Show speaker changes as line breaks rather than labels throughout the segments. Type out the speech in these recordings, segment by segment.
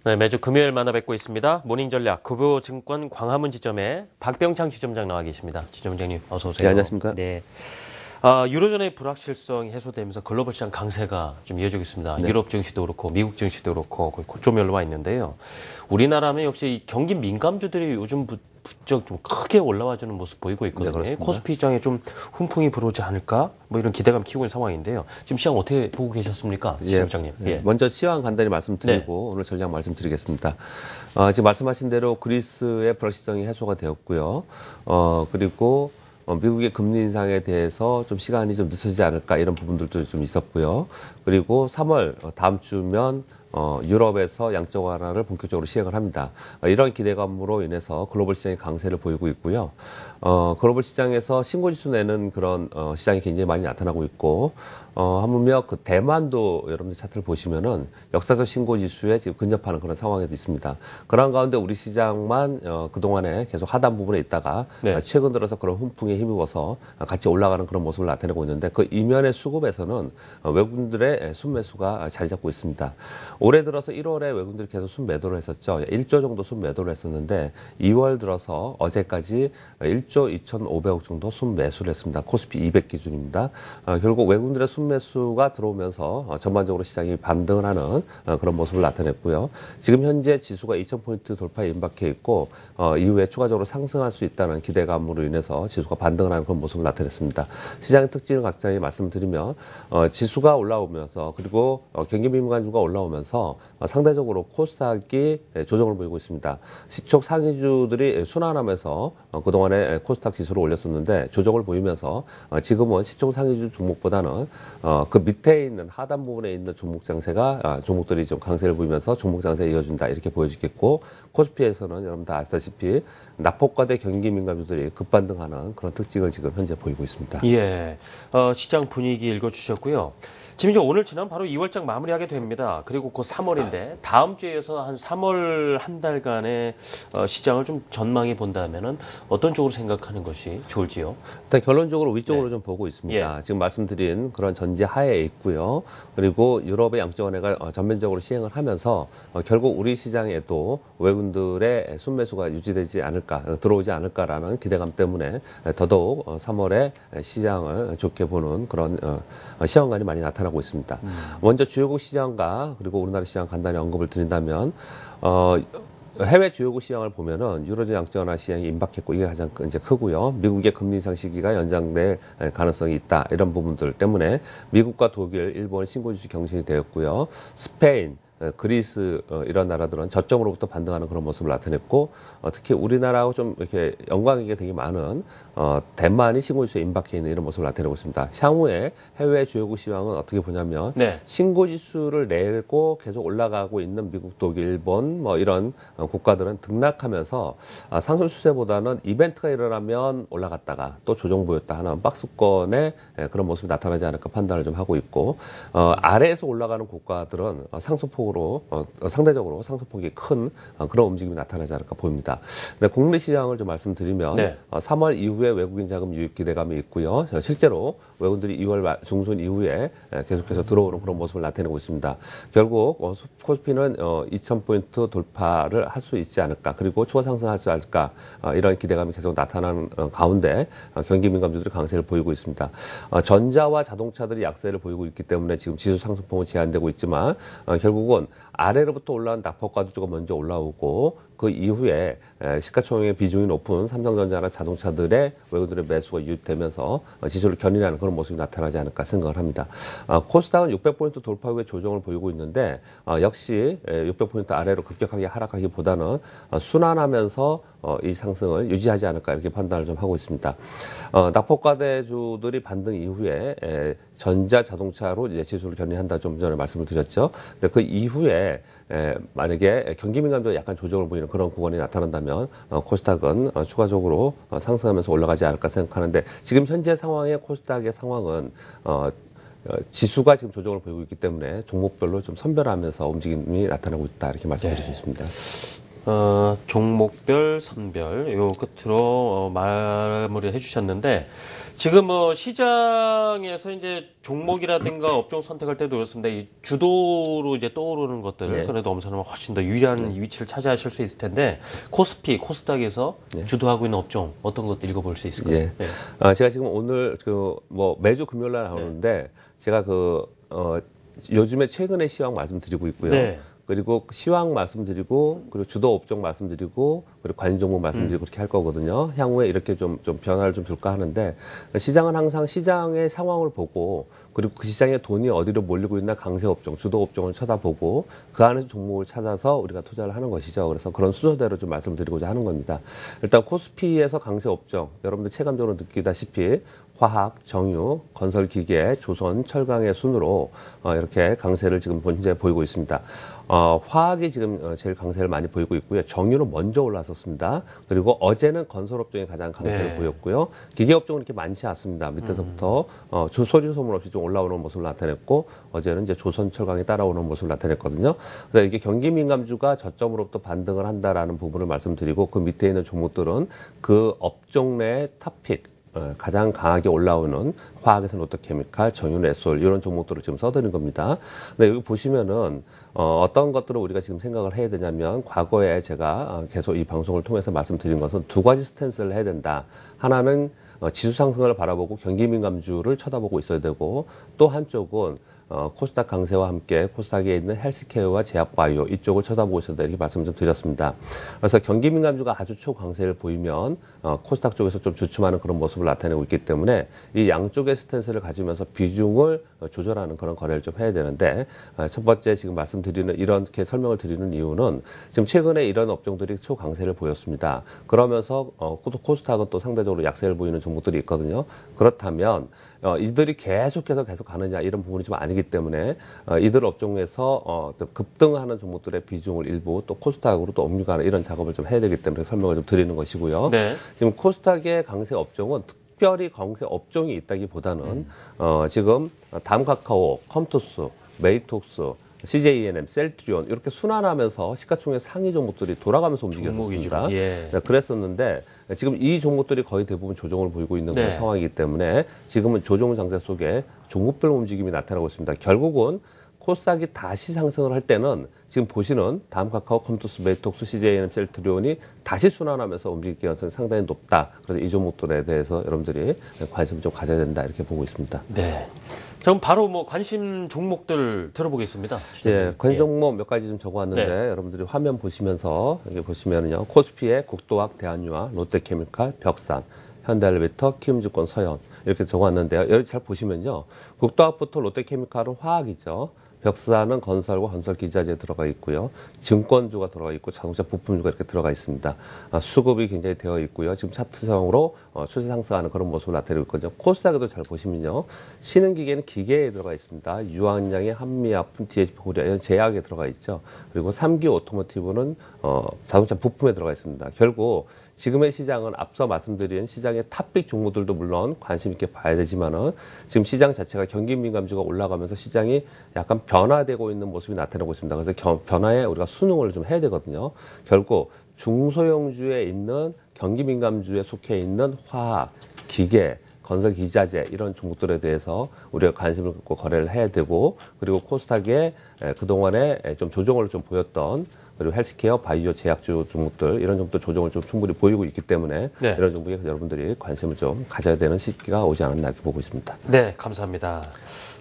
네, 매주 금요일 만나 뵙고 있습니다. 모닝전략 구보증권 광화문 지점에 박병창 지점장 나와 계십니다. 지점장님 어서 오세요.
네, 안녕하십니까?
네. 유로존의 불확실성이 해소되면서 글로벌 시장 강세가 좀 이어지고 있습니다.
네.
유럽 증시도 그렇고 미국 증시도 그렇고 고점 올라와 있는데요. 우리나라는 역시 경기 민감주들이 요즘 부쩍 좀 크게 올라와주는 모습 보이고 있거든요.
네,
코스피 시장에 좀 훈풍이 불어오지 않을까? 뭐 이런 기대감 키우고 있는 상황인데요. 지금 시장 어떻게 보고 계셨습니까? 시장님.
예. 먼저 시황 간단히 말씀드리고 오늘 전략 말씀드리겠습니다. 지금 말씀하신 대로 그리스의 불확실성이 해소가 되었고요. 그리고 미국의 금리 인상에 대해서 좀 시간이 좀 늦어지지 않을까 이런 부분들도 좀 있었고요. 그리고 3월 다음 주면 유럽에서 양적 완화를 본격적으로 시행을 합니다. 이런 기대감으로 인해서 글로벌 시장이 강세를 보이고 있고요. 글로벌 시장에서 신고지수 내는 그런 시장이 굉장히 많이 나타나고 있고 하물며 그 대만도 여러분들 차트를 보시면은 역사적 신고지수에 지금 근접하는 그런 상황에도 있습니다. 그런 가운데 우리 시장만 그동안에 계속 하단 부분에 있다가 최근 들어서 그런 훈풍에 힘입어서 같이 올라가는 그런 모습을 나타내고 있는데 그 이면의 수급에서는 외국인들의 순매수가 자리 잡고 있습니다. 올해 들어서 1월에 외국인들이 계속 순매도를 했었죠. 1조 정도 순매도를 했었는데 2월 들어서 어제까지 1조 2,500억 정도 순매수를 했습니다. 코스피 200 기준입니다. 결국 외국인들의 순매수가 들어오면서 전반적으로 시장이 반등을 하는 그런 모습을 나타냈고요. 지금 현재 지수가 2,000포인트 돌파에 임박해 있고 이후에 추가적으로 상승할 수 있다는 기대감으로 인해서 지수가 반등을 하는 그런 모습을 나타냈습니다. 시장의 특징을 각자에 말씀드리면 지수가 올라오면서 그리고 경기 민감주가 올라오면서 상대적으로 코스닥이 조정을 보이고 있습니다. 시촉 상위주들이 순환하면서 그동안에 코스닥 지수를 올렸었는데 조정을 보이면서 지금은 시촉 상위주 종목보다는 그 밑에 있는 하단 부분에 있는 종목들이 좀 강세를 보이면서 종목 장세에 이어준다 이렇게 보여지겠고 코스피에서는 여러분 다 아시다시피 낙폭과대 경기 민감주들이 급반등하는 그런 특징을 지금 현재 보이고 있습니다.
예, 시장 분위기 읽어주셨고요. 지금 이제 오늘 지나면 바로 2월장 마무리하게 됩니다. 그리고 그 3월인데 다음 주에서 한 3월 한 달간의 시장을 좀 전망해 본다면은 어떤 쪽으로 생각하는 것이 좋을지요?
일단 결론적으로 위쪽으로 좀 보고 있습니다. 지금 말씀드린 그런 전제 하에 있고요. 그리고 유럽의 양적 완화가 전면적으로 시행을 하면서 결국 우리 시장에도 외국인들의 순매수가 유지되지 않을까, 들어오지 않을까라는 기대감 때문에 더더욱 3월에 시장을 좋게 보는 그런 시황관이 많이 나타나고 있습니다. 먼저 주요국 시장과 그리고 우리나라 시장 간단히 언급을 드린다면 해외 주요국 시장을 보면은 유로존 양적 완화 시장이 임박했고 이게 가장 이제 크고요. 미국의 금리 인상 시기가 연장될 가능성이 있다. 이런 부분들 때문에 미국과 독일, 일본 신고지수 경신이 되었고요. 스페인, 그리스 이런 나라들은 저점으로부터 반등하는 그런 모습을 나타냈고 특히 우리나라하고 좀 이렇게 연관관계가 되게 많은 대만이 신고지수에 임박해 있는 이런 모습을 나타내고 있습니다. 향후에 해외 주요국 시황은 어떻게 보냐면 신고지수를 내고 계속 올라가고 있는 미국, 독일, 일본 뭐 이런 국가들은 등락하면서 상승 추세보다는 이벤트가 일어나면 올라갔다가 또 조정 보였다 하는 박스권의 그런 모습이 나타나지 않을까 판단을 좀 하고 있고 아래에서 올라가는 국가들은 상승폭으로 상대적으로 상승폭이 큰 그런 움직임이 나타나지 않을까 보입니다. 근데 국내 시장을 좀 말씀드리면 3월 이후에 외국인 자금 유입 기대감이 있고요. 실제로 외국인들이 2월 중순 이후에 계속해서 들어오는 그런 모습을 나타내고 있습니다. 결국 코스피는 2,000포인트 돌파를 할 수 있지 않을까 그리고 추가 상승할 수 있을까 이런 기대감이 계속 나타나는 가운데 경기 민감주들이 강세를 보이고 있습니다. 전자와 자동차들이 약세를 보이고 있기 때문에 지금 지수 상승폭은 제한되고 있지만 결국은 아래로부터 올라온 낙폭과주가 먼저 올라오고 그 이후에 시가총액의 비중이 높은 삼성전자나 자동차들의 외국인들의 매수가 유입되면서 지수를 견인하는 그런 모습이 나타나지 않을까 생각을 합니다. 코스닥은 600포인트 돌파 후에 조정을 보이고 있는데 역시 600포인트 아래로 급격하게 하락하기보다는 순환하면서 이 상승을 유지하지 않을까 이렇게 판단을 좀 하고 있습니다. 낙폭과대주들이 반등 이후에 전자 자동차로 이제 지수를 견인한다 좀 전에 말씀을 드렸죠. 근데 그 이후에 만약에 경기 민감도가 약간 조정을 보이는 그런 구간이 나타난다면 코스닥은 추가적으로 상승하면서 올라가지 않을까 생각하는데 지금 현재 상황의 코스닥의 상황은 지수가 지금 조정을 보이고 있기 때문에 종목별로 좀 선별하면서 움직임이 나타나고 있다 이렇게 말씀드릴 수 있습니다.
종목별, 선별 요 끝으로 마무리해 주셨는데 지금 시장에서 이제 종목이라든가 업종 선택할 때도 그렇습니다. 이 주도로 이제 떠오르는 것들
네.
그래도 엄선하면 훨씬 더 유리한 위치를 차지하실 수 있을 텐데 코스피, 코스닥에서 주도하고 있는 업종 어떤 것들 읽어볼 수 있을까요?
예.
네.
제가 지금 오늘 매주 금요일 날 나오는데 제가 요즘에 최근의 시황 말씀드리고 있고요.
네.
그리고 시황 말씀드리고 그리고 주도 업종 말씀드리고 그리고 관심 종목 말씀드리고 그렇게 할 거거든요. 향후에 이렇게 좀 변화를 좀 줄까 하는데 시장은 항상 시장의 상황을 보고 그리고 그 시장에 돈이 어디로 몰리고 있나 강세 업종, 주도 업종을 쳐다보고 그 안에서 종목을 찾아서 우리가 투자를 하는 것이죠. 그래서 그런 순서대로 좀 말씀드리고자 하는 겁니다. 일단 코스피에서 강세 업종, 여러분들 체감적으로 느끼다시피 화학, 정유, 건설기계, 조선, 철강의 순으로 이렇게 강세를 지금 현재 보이고 있습니다. 화학이 지금 제일 강세를 많이 보이고 있고요. 정유는 먼저 올라섰습니다. 그리고 어제는 건설업종이 가장 강세를
네.
보였고요. 기계업종은 이렇게 많지 않습니다. 밑에서부터 소리 소문 없이 좀 올라오는 모습을 나타냈고 어제는 이제 조선, 철강이 따라오는 모습을 나타냈거든요. 그래서 이게 경기 민감주가 저점으로부터 반등을 한다라는 부분을 말씀드리고 그 밑에 있는 종목들은 그 업종 내 탑픽 가장 강하게 올라오는 화학에서 롯데케미칼, 정유는 에솔 이런 종목들을 지금 써드린 겁니다. 근데 여기 보시면은 어떤 것들을 우리가 지금 생각을 해야 되냐면 과거에 제가 계속 이 방송을 통해서 말씀드린 것은 두 가지 스탠스를 해야 된다. 하나는 지수 상승을 바라보고 경기 민감주를 쳐다보고 있어야 되고 또 한쪽은 코스닥 강세와 함께 코스닥에 있는 헬스케어와 제약바이오 이쪽을 쳐다보고 있었다 이렇게 말씀 좀 드렸습니다. 그래서 경기 민감주가 아주 초강세를 보이면 코스닥 쪽에서 좀 주춤하는 그런 모습을 나타내고 있기 때문에 이 양쪽의 스탠스를 가지면서 비중을 조절하는 그런 거래를 좀 해야 되는데 첫 번째 지금 말씀드리는 이렇게 설명을 드리는 이유는 지금 최근에 이런 업종들이 초강세를 보였습니다. 그러면서 코스닥은 또 상대적으로 약세를 보이는 종목들이 있거든요. 그렇다면 이들이 계속 가느냐 이런 부분이 좀 아니기 때문에 이들 업종에서 급등하는 종목들의 비중을 일부 또 코스닥으로 또 옮겨가는 이런 작업을 좀 해야 되기 때문에 설명을 좀 드리는 것이고요.
네.
지금 코스닥의 강세 업종은 특별히 강세 업종이 있다기보다는 지금 다음카카오, 컴투스, 메이톡스, CJENM, 셀트리온 이렇게 순환하면서 시가총액 상위 종목들이 돌아가면서 움직였습니다.
예.
그랬었는데 지금 이 종목들이 거의 대부분 조정을 보이고 있는 그런 상황이기 때문에 지금은 조정 장세 속에 종목별 움직임이 나타나고 있습니다. 결국은 코스닥이 다시 상승을 할 때는 지금 보시는 다음카카오, 컴투스, 메이톡스, CJENM, 셀트리온이 다시 순환하면서 움직일 가능성이 상당히 높다. 그래서 이 종목들에 대해서 여러분들이 관심을 좀 가져야 된다 이렇게 보고 있습니다.
네. 자, 그럼 바로 관심 종목들 들어보겠습니다.
예, 관심 종목 몇 가지 좀 적어왔는데 여러분들이 화면 보시면서 여기 보시면은요 코스피의 국도학, 대한유화, 롯데케미칼, 벽산, 현대엘리베이터, 키움증권, 서현 이렇게 적어왔는데요. 여기 잘 보시면요 국도학부터 롯데케미칼은 화학이죠. 벽사는 건설과 건설기자재에 들어가 있고요. 증권주가 들어가 있고 자동차 부품주가 이렇게 들어가 있습니다. 수급이 굉장히 되어 있고요. 지금 차트상으로 추세 상승하는 그런 모습을 나타내고 있거든요. 코스닥에도 잘 보시면요. 신흥기계는 기계에 들어가 있습니다. 유한양의 한미아품, DHP 코리아 이런 제약에 들어가 있죠. 그리고 3기 오토모티브는 자동차 부품에 들어가 있습니다. 결국 지금의 시장은 앞서 말씀드린 시장의 탑픽 종목들도 물론 관심 있게 봐야 되지만은 지금 시장 자체가 경기 민감주가 올라가면서 시장이 약간 변화되고 있는 모습이 나타나고 있습니다. 그래서 변화에 우리가 순응을 좀 해야 되거든요. 결국 중소형주에 있는 경기 민감주에 속해 있는 화학, 기계, 건설 기자재 이런 종목들에 대해서 우리가 관심을 갖고 거래를 해야 되고 그리고 코스닥에 그동안에 좀 조정을 좀 보였던 그리고 헬스케어, 바이오, 제약주 종목들 이런 종목들 조정을 좀 충분히 보이고 있기 때문에 이런 종목에 여러분들이 관심을 좀 가져야 되는 시기가 오지 않았나 이렇게 보고 있습니다.
네, 감사합니다.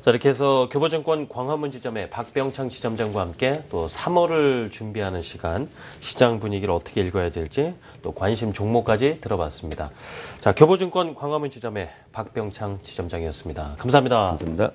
자, 이렇게 해서 교보증권 광화문 지점의 박병창 지점장과 함께 또 3월을 준비하는 시간, 시장 분위기를 어떻게 읽어야 될지 또 관심 종목까지 들어봤습니다. 자, 교보증권 광화문 지점의 박병창 지점장이었습니다. 감사합니다.
감사합니다.